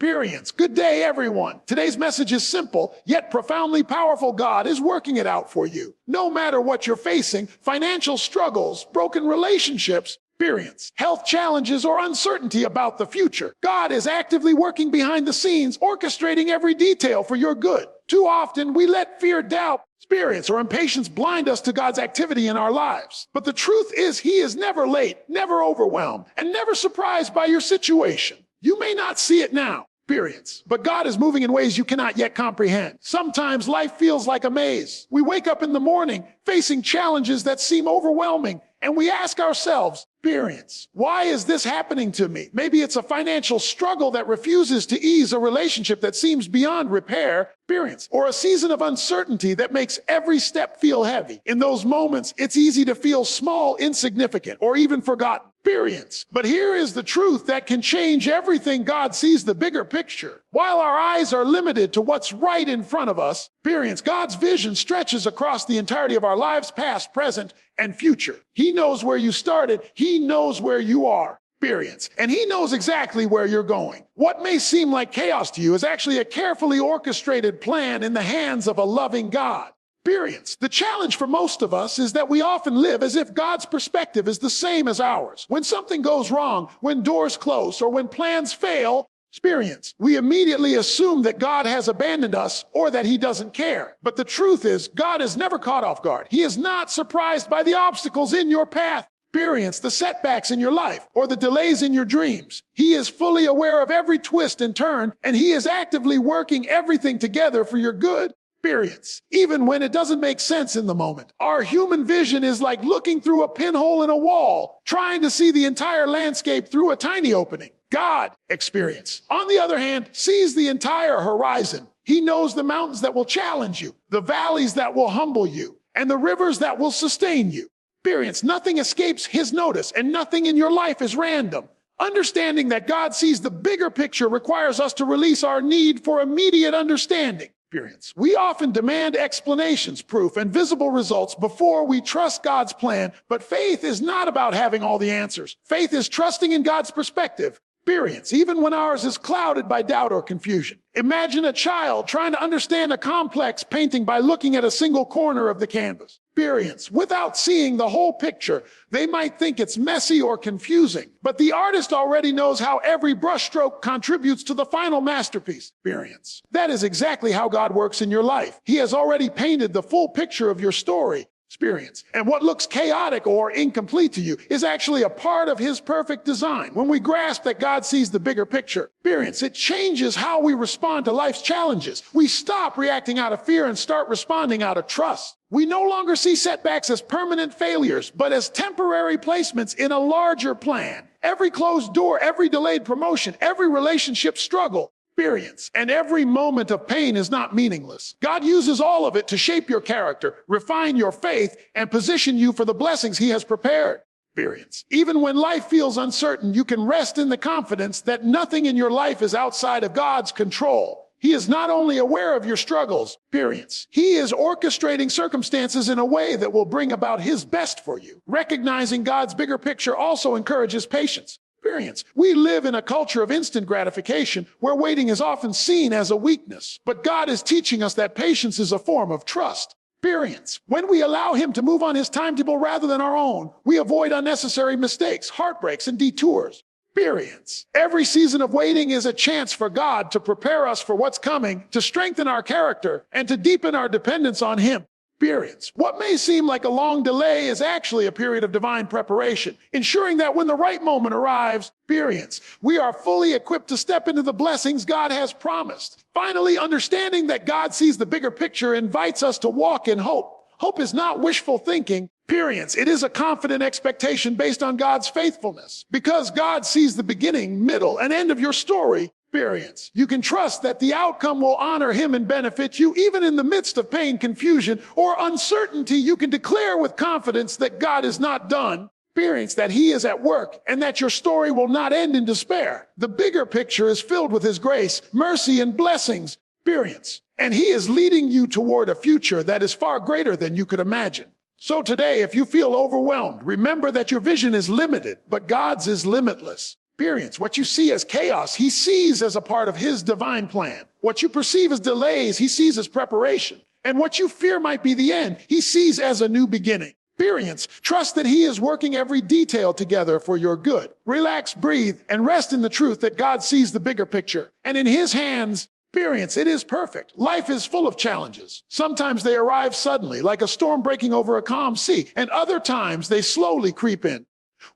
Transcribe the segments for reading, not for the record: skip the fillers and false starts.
Experience. Good day, everyone. Today's message is simple, yet profoundly powerful. God is working it out for you. No matter what you're facing, financial struggles, broken relationships, experience, health challenges, or uncertainty about the future, God is actively working behind the scenes, orchestrating every detail for your good. Too often, we let fear, doubt, experience, or impatience blind us to God's activity in our lives. But the truth is, He is never late, never overwhelmed, and never surprised by your situation. You may not see it now, experience, but God is moving in ways you cannot yet comprehend. Sometimes life feels like a maze. We wake up in the morning facing challenges that seem overwhelming, and we ask ourselves, experience, why is this happening to me? Maybe it's a financial struggle that refuses to ease, a relationship that seems beyond repair, experience, or a season of uncertainty that makes every step feel heavy. In those moments, it's easy to feel small, insignificant, or even forgotten. Experience. But here is the truth that can change everything. God sees the bigger picture. While our eyes are limited to what's right in front of us, experience, God's vision stretches across the entirety of our lives, past, present, and future. He knows where you started. He knows where you are. Experience. And He knows exactly where you're going. What may seem like chaos to you is actually a carefully orchestrated plan in the hands of a loving God. Experience. The challenge for most of us is that we often live as if God's perspective is the same as ours. When something goes wrong, when doors close, or when plans fail, experience, we immediately assume that God has abandoned us or that He doesn't care. But the truth is, God is never caught off guard. He is not surprised by the obstacles in your path. Experience, the setbacks in your life, or the delays in your dreams. He is fully aware of every twist and turn, and He is actively working everything together for your good. Experience, even when it doesn't make sense in the moment. Our human vision is like looking through a pinhole in a wall, trying to see the entire landscape through a tiny opening. God, experience, on the other hand, sees the entire horizon. He knows the mountains that will challenge you, the valleys that will humble you, and the rivers that will sustain you. Experience, nothing escapes His notice, and nothing in your life is random. Understanding that God sees the bigger picture requires us to release our need for immediate understanding. Experience. We often demand explanations, proof, and visible results before we trust God's plan, but faith is not about having all the answers. Faith is trusting in God's perspective. Experience, even when ours is clouded by doubt or confusion. Imagine a child trying to understand a complex painting by looking at a single corner of the canvas. Experience, without seeing the whole picture, they might think it's messy or confusing, but the artist already knows how every brushstroke contributes to the final masterpiece. Experience. That is exactly how God works in your life. He has already painted the full picture of your story. Experience. And what looks chaotic or incomplete to you is actually a part of His perfect design. When we grasp that God sees the bigger picture, experience, it changes how we respond to life's challenges. We stop reacting out of fear and start responding out of trust. We no longer see setbacks as permanent failures, but as temporary placements in a larger plan. Every closed door, every delayed promotion, every relationship struggle, experience, and every moment of pain is not meaningless. God uses all of it to shape your character, refine your faith, and position you for the blessings He has prepared. Experience. Even when life feels uncertain, you can rest in the confidence that nothing in your life is outside of God's control. He is not only aware of your struggles, experience, He is orchestrating circumstances in a way that will bring about His best for you. Recognizing God's bigger picture also encourages patience. Experience. We live in a culture of instant gratification where waiting is often seen as a weakness. But God is teaching us that patience is a form of trust. Experience. When we allow Him to move on His timetable rather than our own, we avoid unnecessary mistakes, heartbreaks, and detours. Experience. Every season of waiting is a chance for God to prepare us for what's coming, to strengthen our character, and to deepen our dependence on Him. Experience. What may seem like a long delay is actually a period of divine preparation, ensuring that when the right moment arrives, experience, we are fully equipped to step into the blessings God has promised. Finally, understanding that God sees the bigger picture invites us to walk in hope. Hope is not wishful thinking. Experience. It is a confident expectation based on God's faithfulness. Because God sees the beginning, middle, and end of your story, experience, you can trust that the outcome will honor Him and benefit you. Even in the midst of pain, confusion, or uncertainty, you can declare with confidence that God is not done. Experience that He is at work and that your story will not end in despair. The bigger picture is filled with His grace, mercy, and blessings. Experience. And He is leading you toward a future that is far greater than you could imagine. So today, if you feel overwhelmed, remember that your vision is limited, but God's is limitless. Experience. What you see as chaos, he sees as a part of his divine plan. What you perceive as delays, he sees as preparation. And what you fear might be the end, he sees as a new beginning. Experience. Trust that he is working every detail together for your good. Relax, breathe, and rest in the truth that God sees the bigger picture. And in his hands, experience, it is perfect. Life is full of challenges. Sometimes they arrive suddenly, like a storm breaking over a calm sea, and other times they slowly creep in,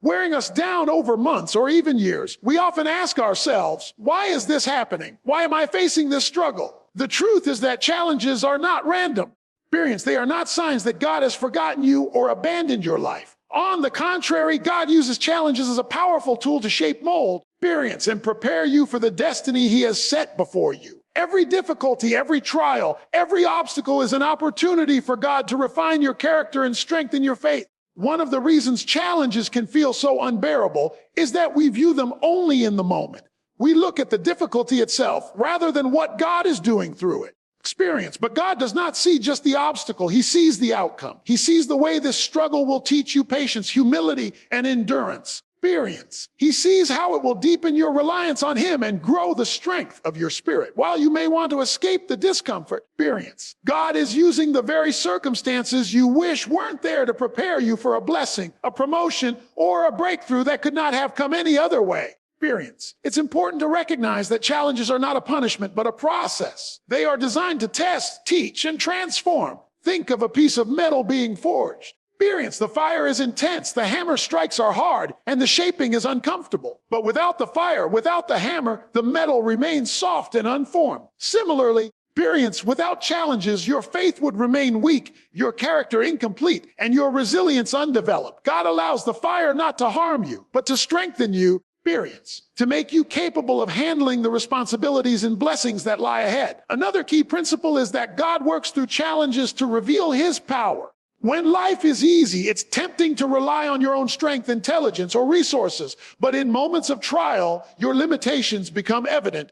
wearing us down over months or even years. We often ask ourselves, why is this happening? Why am I facing this struggle? The truth is that challenges are not random. Experience, they are not signs that God has forgotten you or abandoned your life. On the contrary, God uses challenges as a powerful tool to shape, mold, experience, and prepare you for the destiny he has set before you. Every difficulty, every trial, every obstacle is an opportunity for God to refine your character and strengthen your faith. One of the reasons challenges can feel so unbearable is that we view them only in the moment. We look at the difficulty itself rather than what God is doing through it. Experience. But God does not see just the obstacle. He sees the outcome. He sees the way this struggle will teach you patience, humility, and endurance. Experience. He sees how it will deepen your reliance on him and grow the strength of your spirit. While you may want to escape the discomfort, experience, God is using the very circumstances you wish weren't there to prepare you for a blessing, a promotion, or a breakthrough that could not have come any other way. Experience. It's important to recognize that challenges are not a punishment, but a process. They are designed to test, teach, and transform. Think of a piece of metal being forged. Experience. The fire is intense, the hammer strikes are hard, and the shaping is uncomfortable. But without the fire, without the hammer, the metal remains soft and unformed. Similarly, experience, without challenges, your faith would remain weak, your character incomplete, and your resilience undeveloped. God allows the fire not to harm you, but to strengthen you. Experience, to make you capable of handling the responsibilities and blessings that lie ahead. Another key principle is that God works through challenges to reveal his power. When life is easy, it's tempting to rely on your own strength, intelligence, or resources. But in moments of trial, your limitations become evident,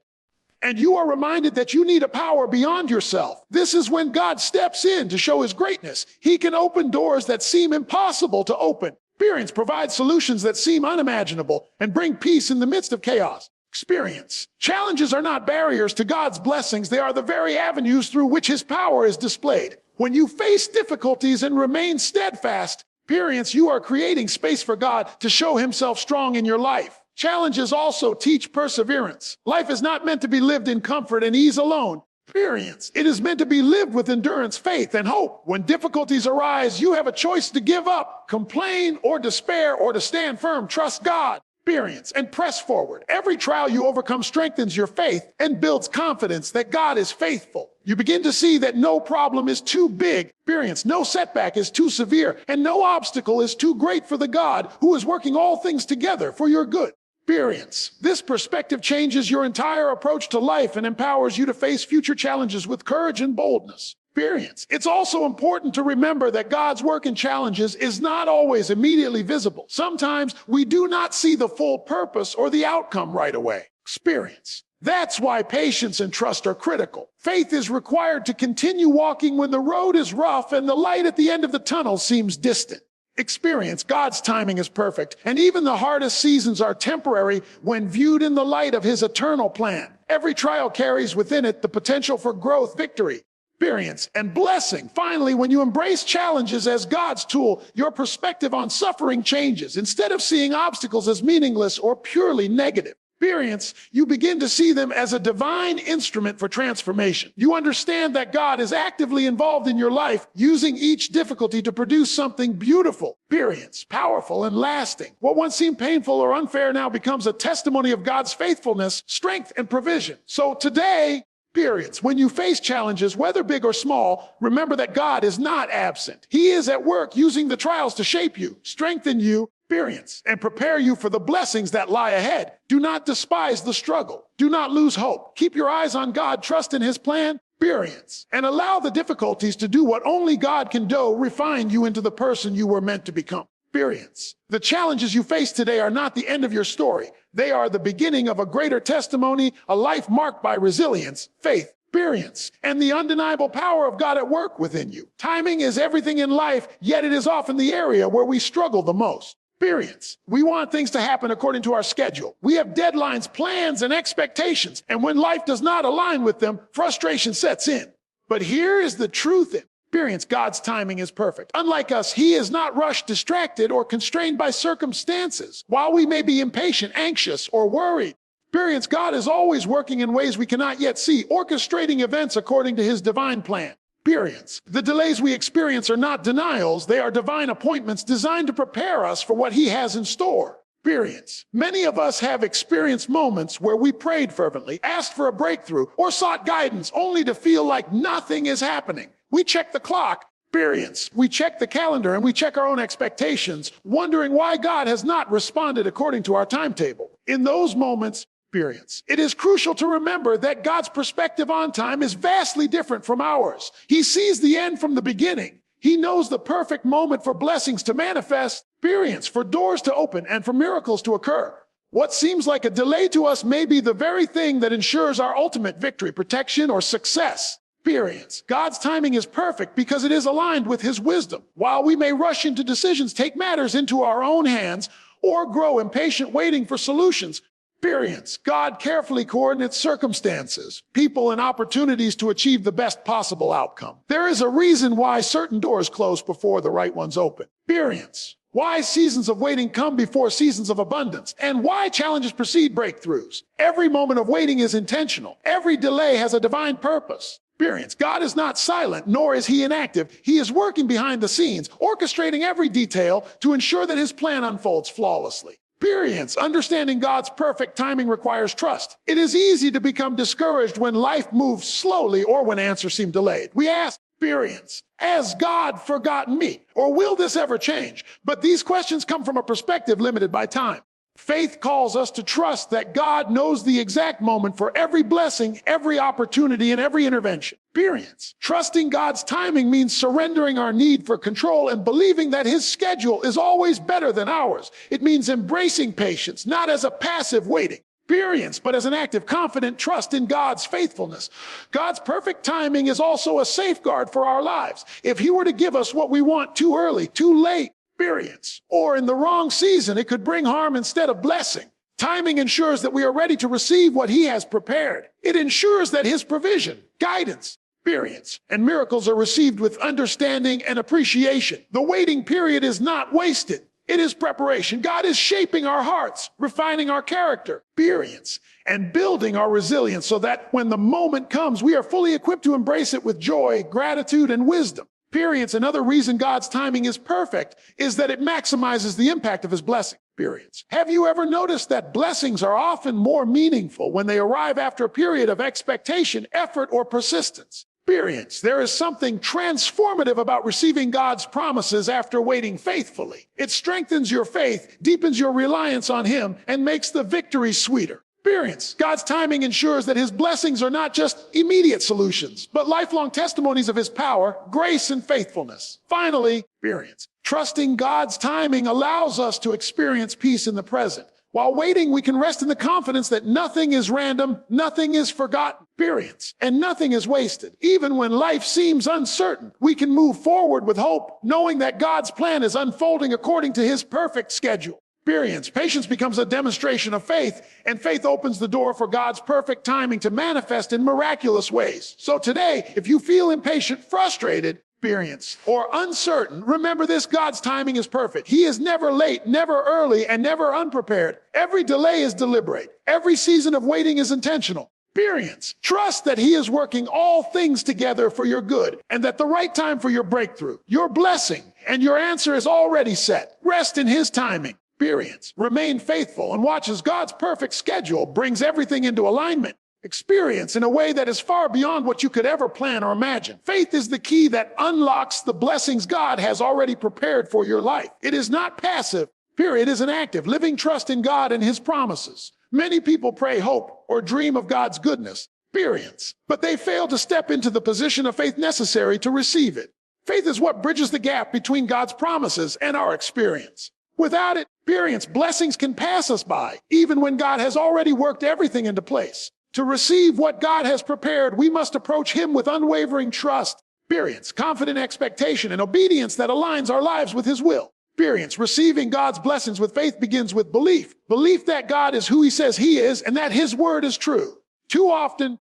and you are reminded that you need a power beyond yourself. This is when God steps in to show his greatness. He can open doors that seem impossible to open. Experience provides solutions that seem unimaginable and bring peace in the midst of chaos. Experience. Challenges are not barriers to God's blessings. They are the very avenues through which his power is displayed. When you face difficulties and remain steadfast, experience, you are creating space for God to show himself strong in your life. Challenges also teach perseverance. Life is not meant to be lived in comfort and ease alone. Experience. It is meant to be lived with endurance, faith, and hope. When difficulties arise, you have a choice to give up, complain, or despair, or to stand firm. Trust God. Experience and press forward. Every trial you overcome strengthens your faith and builds confidence that God is faithful. You begin to see that no problem is too big. Experience. No setback is too severe, and no obstacle is too great for the God who is working all things together for your good. Experience. This perspective changes your entire approach to life and empowers you to face future challenges with courage and boldness. Experience. It's also important to remember that God's work in challenges is not always immediately visible. Sometimes we do not see the full purpose or the outcome right away. Experience. That's why patience and trust are critical. Faith is required to continue walking when the road is rough and the light at the end of the tunnel seems distant. Experience. God's timing is perfect, and even the hardest seasons are temporary when viewed in the light of his eternal plan. Every trial carries within it the potential for growth, victory, experience, and blessing. Finally, when you embrace challenges as God's tool, your perspective on suffering changes. Instead of seeing obstacles as meaningless or purely negative, experience, you begin to see them as a divine instrument for transformation. You understand that God is actively involved in your life, using each difficulty to produce something beautiful, experience, powerful, and lasting. What once seemed painful or unfair now becomes a testimony of God's faithfulness, strength, and provision. So today, experience, when you face challenges, whether big or small, remember that God is not absent. He is at work using the trials to shape you, strengthen you, experience, and prepare you for the blessings that lie ahead. Do not despise the struggle. Do not lose hope. Keep your eyes on God, trust in his plan, experience, and allow the difficulties to do what only God can do, refine you into the person you were meant to become. Experience. The challenges you face today are not the end of your story. They are the beginning of a greater testimony, a life marked by resilience, faith, experience, and the undeniable power of God at work within you. Timing is everything in life, yet it is often the area where we struggle the most. Experience. We want things to happen according to our schedule. We have deadlines, plans, and expectations. And when life does not align with them, frustration sets in. But here is the truth. Experience. God's timing is perfect. Unlike us, he is not rushed, distracted, or constrained by circumstances. While we may be impatient, anxious, or worried, experience, God is always working in ways we cannot yet see, orchestrating events according to his divine plan. Experience. The delays we experience are not denials. They are divine appointments designed to prepare us for what he has in store. Experience. Many of us have experienced moments where we prayed fervently, asked for a breakthrough, or sought guidance only to feel like nothing is happening. We check the clock. Experience. We check the calendar and we check our own expectations, wondering why God has not responded according to our timetable. In those moments, experience. It is crucial to remember that God's perspective on time is vastly different from ours. He sees the end from the beginning. He knows the perfect moment for blessings to manifest, experience, for doors to open, and for miracles to occur. What seems like a delay to us may be the very thing that ensures our ultimate victory, protection, or success. Experience. God's timing is perfect because it is aligned with his wisdom. While we may rush into decisions, take matters into our own hands, or grow impatient waiting for solutions, experience. God carefully coordinates circumstances, people, and opportunities to achieve the best possible outcome. There is a reason why certain doors close before the right ones open. Experience. Why seasons of waiting come before seasons of abundance, and why challenges precede breakthroughs. Every moment of waiting is intentional. Every delay has a divine purpose. Experience. God is not silent, nor is he inactive. He is working behind the scenes, orchestrating every detail to ensure that his plan unfolds flawlessly. Experience. Understanding God's perfect timing requires trust. It is easy to become discouraged when life moves slowly or when answers seem delayed. We ask, experience, has God forgotten me? Or will this ever change? But these questions come from a perspective limited by time. Faith calls us to trust that God knows the exact moment for every blessing, every opportunity, and every intervention. Experience. Trusting God's timing means surrendering our need for control and believing that his schedule is always better than ours. It means embracing patience, not as a passive waiting experience, but as an active, confident trust in God's faithfulness. God's perfect timing is also a safeguard for our lives. If he were to give us what we want too early, too late, experience, or in the wrong season, it could bring harm instead of blessing. Timing ensures that we are ready to receive what he has prepared. It ensures that his provision, guidance, experience, and miracles are received with understanding and appreciation. The waiting period is not wasted. It is preparation. God is shaping our hearts, refining our character, experience, and building our resilience so that when the moment comes, we are fully equipped to embrace it with joy, gratitude, and wisdom. Experience. Another reason God's timing is perfect is that it maximizes the impact of his blessing. Experience. Have you ever noticed that blessings are often more meaningful when they arrive after a period of expectation, effort, or persistence? Experience. There is something transformative about receiving God's promises after waiting faithfully. It strengthens your faith, deepens your reliance on him, and makes the victory sweeter. Experience. God's timing ensures that his blessings are not just immediate solutions, but lifelong testimonies of his power, grace, and faithfulness. Finally, experience. Trusting God's timing allows us to experience peace in the present. While waiting, we can rest in the confidence that nothing is random, nothing is forgotten, experience, and nothing is wasted. Even when life seems uncertain, we can move forward with hope, knowing that God's plan is unfolding according to his perfect schedule. Experience. Patience becomes a demonstration of faith, and faith opens the door for God's perfect timing to manifest in miraculous ways. So today, if you feel impatient, frustrated, experience, or uncertain, remember this: God's timing is perfect. He is never late, never early, and never unprepared. Every delay is deliberate. Every season of waiting is intentional. Experience. Trust that he is working all things together for your good, and that the right time for your breakthrough, your blessing, and your answer is already set. Rest in his timing. Experience. Remain faithful and watch as God's perfect schedule brings everything into alignment. Experience in a way that is far beyond what you could ever plan or imagine. Faith is the key that unlocks the blessings God has already prepared for your life. It is not passive. It is an active, living trust in God and his promises. Many people pray, hope, or dream of God's goodness, experience, but they fail to step into the position of faith necessary to receive it. Faith is what bridges the gap between God's promises and our experience. Without it, experience, blessings can pass us by, even when God has already worked everything into place. To receive what God has prepared, we must approach him with unwavering trust, experience, confident expectation, and obedience that aligns our lives with his will. Experience. Receiving God's blessings with faith begins with belief. Belief that God is who he says he is and that his word is true. Too often,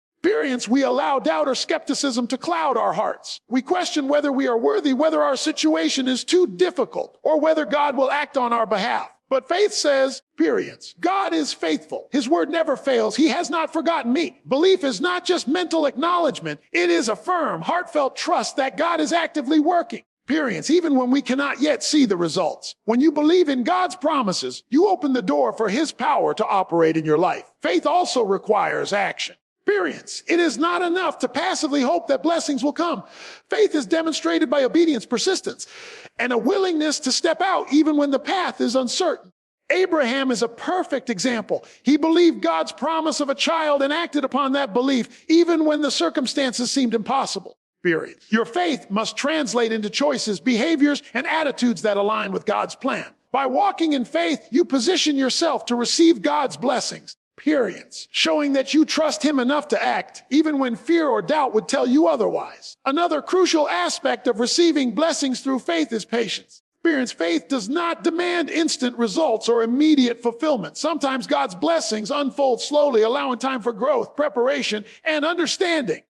we allow doubt or skepticism to cloud our hearts. We question whether we are worthy, whether our situation is too difficult, or whether God will act on our behalf. But faith says, God is faithful. His word never fails. He has not forgotten me. Belief is not just mental acknowledgement. It is a firm, heartfelt trust that God is actively working. Even when we cannot yet see the results. When you believe in God's promises, you open the door for his power to operate in your life. Faith also requires action. It is not enough to passively hope that blessings will come. Faith is demonstrated by obedience, persistence, and a willingness to step out even when the path is uncertain. Abraham is a perfect example. He believed God's promise of a child and acted upon that belief even when the circumstances seemed impossible. Your faith must translate into choices, behaviors, and attitudes that align with God's plan. By walking in faith, you position yourself to receive God's blessings. Showing that you trust him enough to act, even when fear or doubt would tell you otherwise. Another crucial aspect of receiving blessings through faith is patience. Faith does not demand instant results or immediate fulfillment. Sometimes God's blessings unfold slowly, allowing time for growth, preparation, and understanding.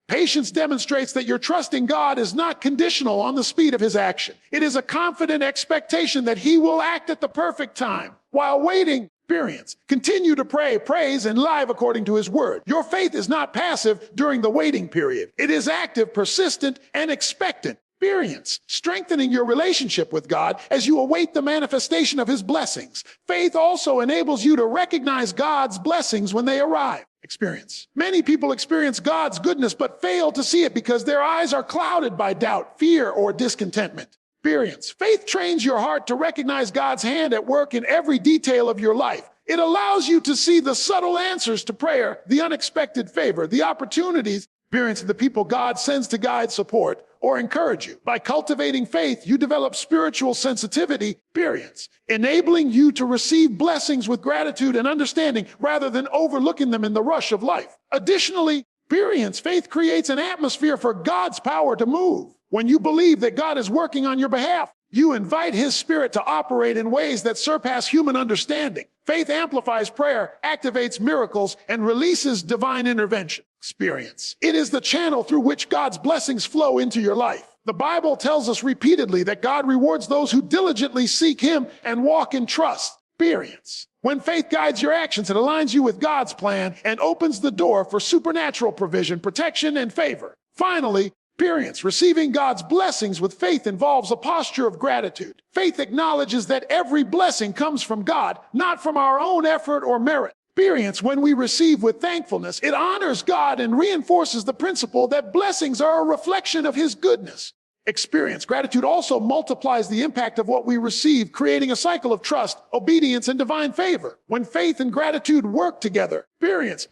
Patience demonstrates that your trust in God is not conditional on the speed of his action. It is a confident expectation that he will act at the perfect time. While waiting, continue to pray, praise, and live according to his word. Your faith is not passive during the waiting period. It is active, persistent, and expectant. Strengthening your relationship with God as you await the manifestation of his blessings. Faith also enables you to recognize God's blessings when they arrive. Many people experience God's goodness but fail to see it because their eyes are clouded by doubt, fear, or discontentment. Faith trains your heart to recognize God's hand at work in every detail of your life. It allows you to see the subtle answers to prayer, the unexpected favor, the opportunities, the people God sends to guide, support, or encourage you. By cultivating faith, you develop spiritual sensitivity, enabling you to receive blessings with gratitude and understanding rather than overlooking them in the rush of life. Additionally, faith creates an atmosphere for God's power to move. When you believe that God is working on your behalf, you invite his spirit to operate in ways that surpass human understanding. Faith amplifies prayer, activates miracles, and releases divine intervention. It is the channel through which God's blessings flow into your life. The Bible tells us repeatedly that God rewards those who diligently seek him and walk in trust. When faith guides your actions, it aligns you with God's plan and opens the door for supernatural provision, protection, and favor. Finally, receiving God's blessings with faith involves a posture of gratitude. Faith acknowledges that every blessing comes from God, not from our own effort or merit. When we receive with thankfulness, it honors God and reinforces the principle that blessings are a reflection of his goodness. Gratitude also multiplies the impact of what we receive, creating a cycle of trust, obedience, and divine favor. When faith and gratitude work together,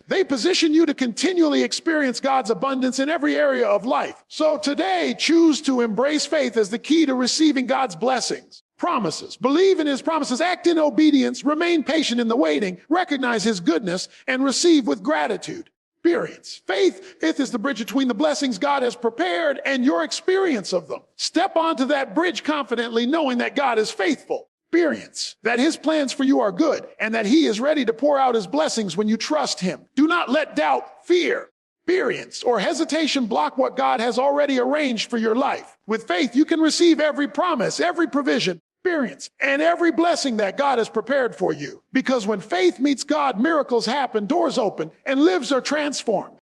they position you to continually experience God's abundance in every area of life. So today, choose to embrace faith as the key to receiving God's blessings. Promises. Believe in his promises, act in obedience, remain patient in the waiting, recognize his goodness, and receive with gratitude. Faith is the bridge between the blessings God has prepared and your experience of them. Step onto that bridge confidently, knowing that God is faithful. That his plans for you are good and that he is ready to pour out his blessings when you trust him. Do not let doubt, fear, or hesitation block what God has already arranged for your life. With faith, you can receive every promise, every provision, and every blessing that God has prepared for you. Because when faith meets God, miracles happen, doors open, and lives are transformed.